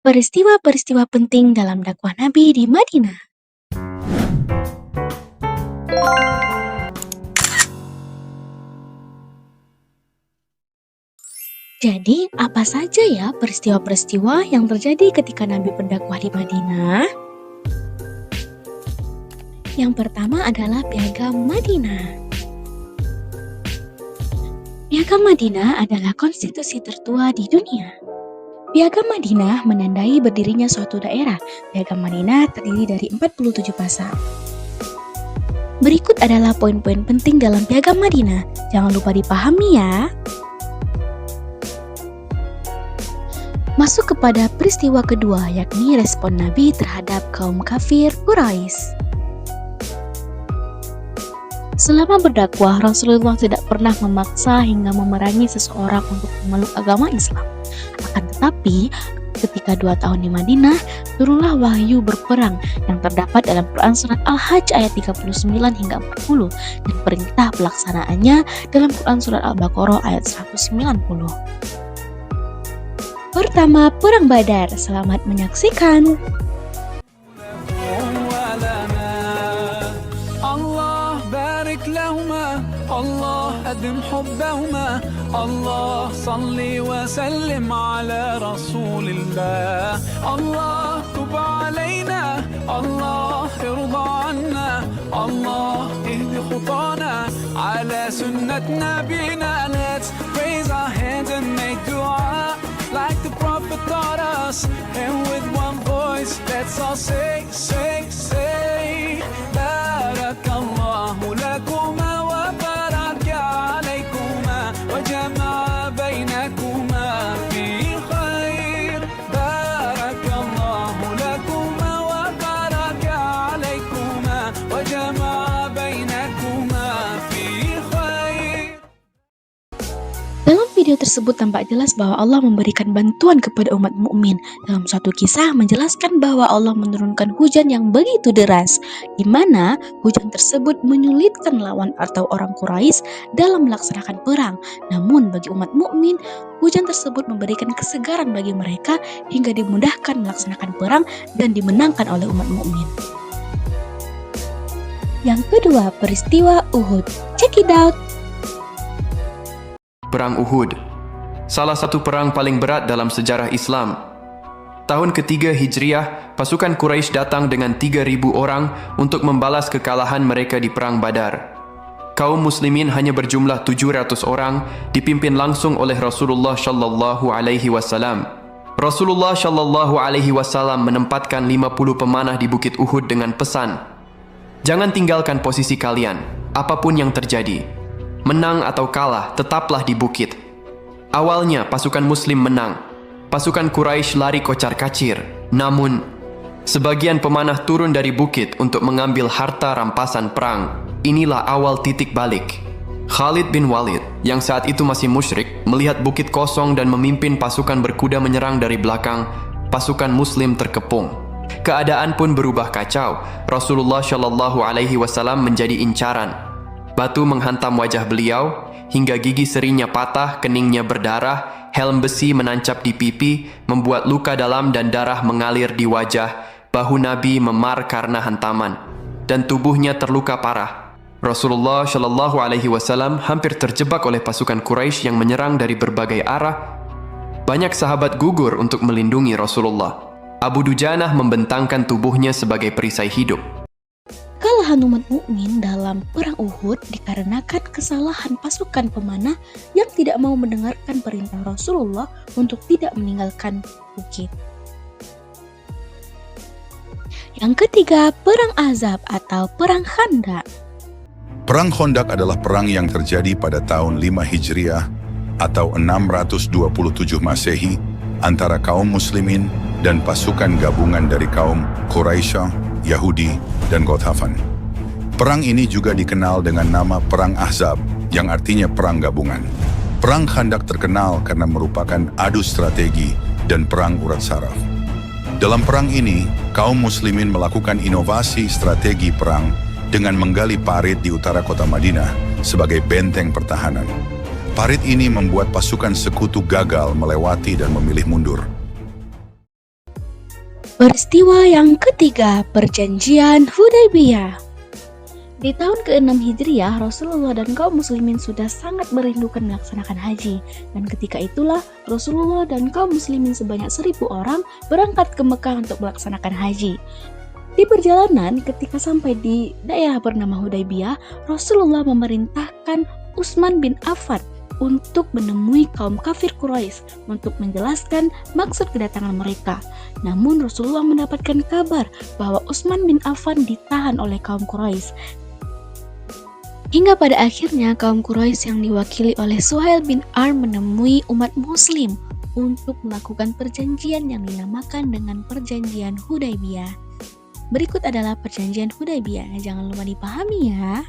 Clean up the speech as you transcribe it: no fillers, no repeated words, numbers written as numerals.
Peristiwa-peristiwa penting dalam dakwah Nabi di Madinah. Jadi, apa saja ya peristiwa-peristiwa yang terjadi ketika Nabi berdakwah di Madinah? Yang pertama adalah Piagam Madinah. Piagam Madinah adalah konstitusi tertua di dunia. Piagam Madinah menandai berdirinya suatu daerah. Piagam Madinah terdiri dari 47 pasal. Berikut adalah poin-poin penting dalam Piagam Madinah. Jangan lupa dipahami ya. Masuk kepada peristiwa kedua, yakni respon Nabi terhadap kaum kafir Quraisy. Selama berdakwah, Rasulullah tidak pernah memaksa hingga memerangi seseorang untuk memeluk agama Islam. Akan tetapi, ketika 2 tahun di Madinah, turunlah wahyu berperang yang terdapat dalam Quran Surat Al-Hajj ayat 39 hingga 40 dan perintah pelaksanaannya dalam Quran Surat Al-Baqarah ayat 190. Pertama, Perang Badar. Selamat menyaksikan. Allah barik lahuma, Allah adim hubbahuma, Allah salli wa sallim ala rasulillah, Allah tub alayna, Allah irda anna, Allah ihdi khutana ala sunnat nabina. Let's raise our hands and make dua like the Prophet taught us, and with one voice, let's all say, Barakallahu lakuma wa baraka alaykuma wa jama'a bainakuma fi khair. Barakallahu lakuma wa baraka alaykuma wa jama'a bainakuma fi khair. Dalam video tersebut tampak jelas bahwa Allah memberikan bantuan kepada umat mukmin. Dalam suatu kisah menjelaskan bahwa Allah menurunkan hujan yang begitu deras, di mana hujan tersebut menyulitkan lawan atau orang Quraisy dalam melaksanakan perang. Namun bagi umat mukmin, hujan tersebut memberikan kesegaran bagi mereka hingga dimudahkan melaksanakan perang dan dimenangkan oleh umat mukmin. Yang kedua, peristiwa Uhud. Check it out. Perang Uhud, salah satu perang paling berat dalam sejarah Islam. Tahun ketiga Hijriah, pasukan Quraisy datang dengan 3.000 orang untuk membalas kekalahan mereka di Perang Badar. Kaum muslimin hanya berjumlah 700 orang, dipimpin langsung oleh Rasulullah Shallallahu Alaihi Wasallam. Rasulullah Shallallahu Alaihi Wasallam menempatkan 50 pemanah di Bukit Uhud dengan pesan, "Jangan tinggalkan posisi kalian, apapun yang terjadi. Menang atau kalah, tetaplah di bukit." Awalnya pasukan muslim menang. Pasukan Quraisy lari kocar-kacir. Namun, sebagian pemanah turun dari bukit untuk mengambil harta rampasan perang. Inilah awal titik balik. Khalid bin Walid, yang saat itu masih musyrik, melihat bukit kosong dan memimpin pasukan berkuda menyerang dari belakang. Pasukan muslim terkepung. Keadaan pun berubah kacau. Rasulullah Shallallahu Alaihi Wasallam menjadi incaran. Batu menghantam wajah beliau, hingga gigi serinya patah, keningnya berdarah, helm besi menancap di pipi, membuat luka dalam dan darah mengalir di wajah, bahu Nabi memar karena hantaman, dan tubuhnya terluka parah. Rasulullah Shallallahu Alaihi Wasallam hampir terjebak oleh pasukan Quraisy yang menyerang dari berbagai arah. Banyak sahabat gugur untuk melindungi Rasulullah. Abu Dujanah membentangkan tubuhnya sebagai perisai hidup. Kekalahan umat mukmin dalam perang Uhud dikarenakan kesalahan pasukan pemanah yang tidak mau mendengarkan perintah Rasulullah untuk tidak meninggalkan bukit. Yang ketiga, Perang Ahzab atau Perang Khandaq. Perang Khandaq adalah perang yang terjadi pada tahun 5 Hijriah atau 627 Masehi antara kaum muslimin dan pasukan gabungan dari kaum Quraisy, Yahudi, dan Ghatafan. Perang ini juga dikenal dengan nama Perang Ahzab, yang artinya perang gabungan. Perang Khandaq terkenal karena merupakan adu strategi dan perang urat saraf. Dalam perang ini, kaum muslimin melakukan inovasi strategi perang dengan menggali parit di utara kota Madinah sebagai benteng pertahanan. Parit ini membuat pasukan sekutu gagal melewati dan memilih mundur. Peristiwa yang ketiga, Perjanjian Hudaybiyah. Di tahun ke-6 Hijriah, Rasulullah dan kaum muslimin sudah sangat merindukan melaksanakan haji. Dan ketika itulah Rasulullah dan kaum muslimin sebanyak 1.000 orang berangkat ke Mekah untuk melaksanakan haji. Di perjalanan, ketika sampai di daerah bernama Hudaybiyah, Rasulullah memerintahkan Utsman bin Affan untuk menemui kaum kafir Quraisy untuk menjelaskan maksud kedatangan mereka. Namun Rasulullah mendapatkan kabar bahwa Utsman bin Affan ditahan oleh kaum Quraisy. Hingga pada akhirnya kaum Quraisy yang diwakili oleh Suhail bin Amr menemui umat muslim untuk melakukan perjanjian yang dinamakan dengan Perjanjian Hudaybiyah. Berikut adalah Perjanjian Hudaybiyah, jangan lupa dipahami ya.